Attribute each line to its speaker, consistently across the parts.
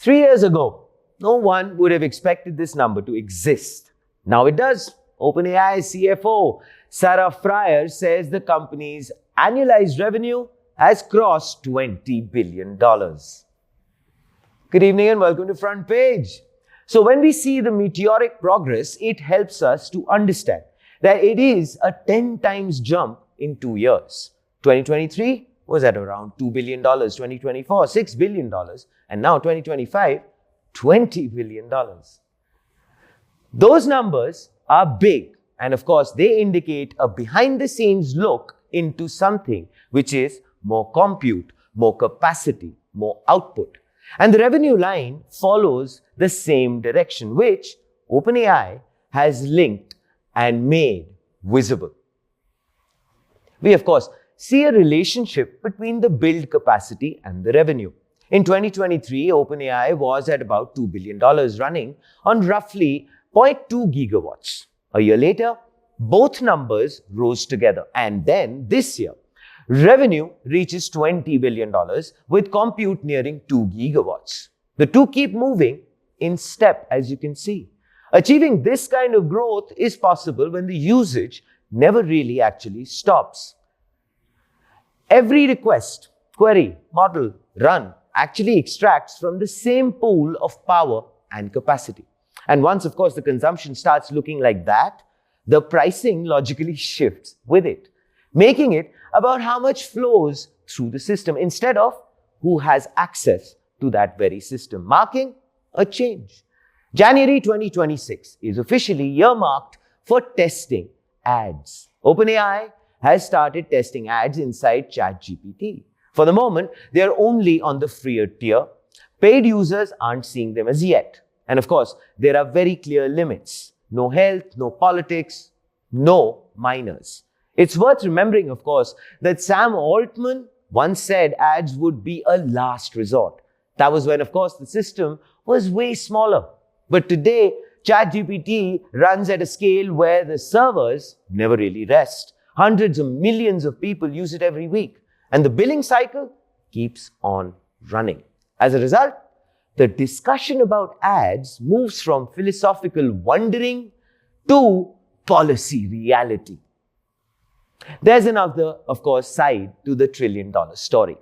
Speaker 1: 3 years ago, no one would have expected this number to exist. Now it does. OpenAI CFO Sarah Fryer says the company's annualized revenue has crossed $20 billion. Good evening and welcome to Front Page. So when we see the meteoric progress, it helps us to understand that it is a 10 times jump in 2 years. 2023 was at around $2 billion, 2024, $6 billion, and now 2025, $20 billion. Those numbers are big, and of course, they indicate a behind-the-scenes look into something which is more compute, more capacity, more output. And the revenue line follows the same direction, which OpenAI has linked and made visible. We, of course, see a relationship between the build capacity and the revenue. In 2023, OpenAI was at about $2 billion running on roughly 0.2 gigawatts. A year later, both numbers rose together. And then this year, revenue reaches $20 billion with compute nearing 2 gigawatts. The two keep moving in step, as you can see. Achieving this kind of growth is possible when the usage never really actually stops. Every request, query, model, run actually extracts from the same pool of power and capacity. And once, of course, the consumption starts looking like that, the pricing logically shifts with it, making it about how much flows through the system instead of who has access to that very system, marking a change. January 2026 is officially earmarked for testing ads. OpenAI has started testing ads inside ChatGPT. For the moment, they are only on the freer tier. Paid users aren't seeing them as yet. And of course, there are very clear limits. No health, no politics, no minors. It's worth remembering, of course, that Sam Altman once said ads would be a last resort. That was when, of course, the system was way smaller. But today, ChatGPT runs at a scale where the servers never really rest. Hundreds of millions of people use it every week. And the billing cycle keeps on running. As a result, the discussion about ads moves from philosophical wondering to policy reality. There's another, of course, side to the trillion-dollar story.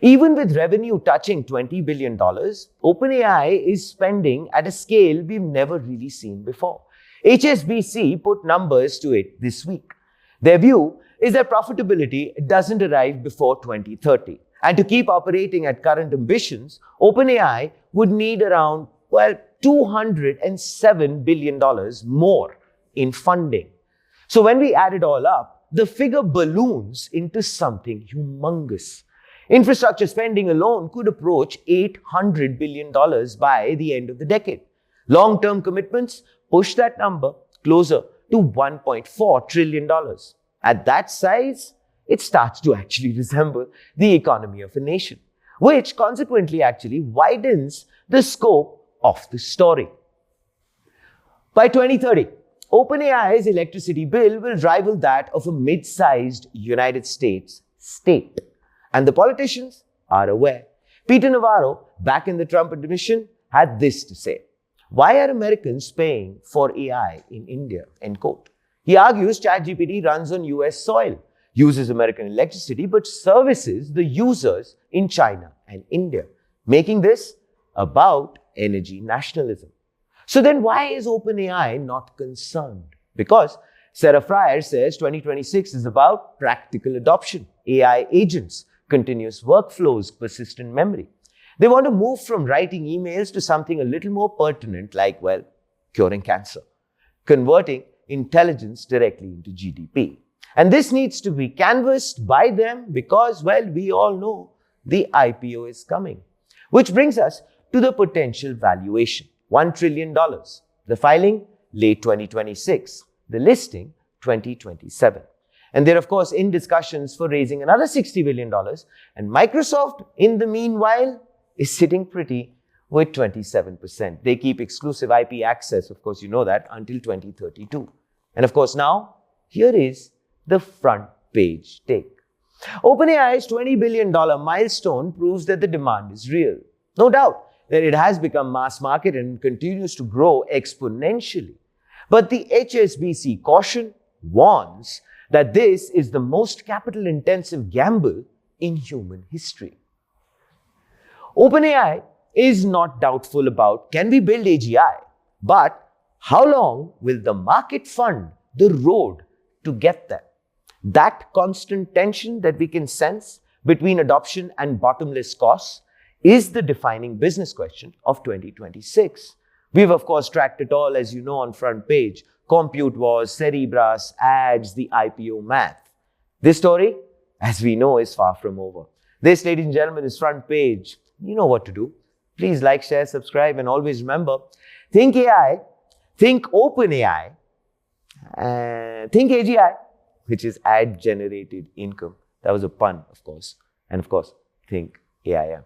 Speaker 1: Even with revenue touching $20 billion, OpenAI is spending at a scale we've never really seen before. HSBC put numbers to it this week. Their view is that profitability doesn't arrive before 2030. And to keep operating at current ambitions, OpenAI would need around, $207 billion more in funding. So when we add it all up, the figure balloons into something humongous. Infrastructure spending alone could approach $800 billion by the end of the decade. Long-term commitments push that number closer to $1.4 trillion. At that size, it starts to actually resemble the economy of a nation, which consequently actually widens the scope of the story. By 2030, OpenAI's electricity bill will rival that of a mid-sized United States state. And the politicians are aware. Peter Navarro, back in the Trump administration, had this to say. Why are Americans paying for AI in India? End quote. He argues ChatGPT runs on US soil, uses American electricity, but services the users in China and India, making this about energy nationalism. So then why is OpenAI not concerned? Because Sarah Fryer says 2026 is about practical adoption, AI agents, continuous workflows, persistent memory. They want to move from writing emails to something a little more pertinent like, curing cancer, converting intelligence directly into GDP. And this needs to be canvassed by them because, we all know the IPO is coming. Which brings us to the potential valuation, $1 trillion. The filing, late 2026. The listing, 2027. And they're, of course, in discussions for raising another $60 billion. And Microsoft, in the meanwhile, is sitting pretty with 27%. They keep exclusive IP access, of course, you know that, until 2032. And of course, now, here is the front page take. OpenAI's $20 billion milestone proves that the demand is real. No doubt, that it has become mass market and continues to grow exponentially. But the HSBC caution warns that this is the most capital-intensive gamble in human history. OpenAI is not doubtful about can we build AGI, but how long will the market fund the road to get there? That constant tension that we can sense between adoption and bottomless costs is the defining business question of 2026. We've of course tracked it all, as you know, on front page. Compute Wars, Cerebras, ads, the IPO math. This story, as we know, is far from over. This, ladies and gentlemen, is front page. You know what to do. Please like, share, subscribe, and always remember, think AI, think OpenAI, think AGI, which is ad-generated income. That was a pun, of course. And of course, think AIM.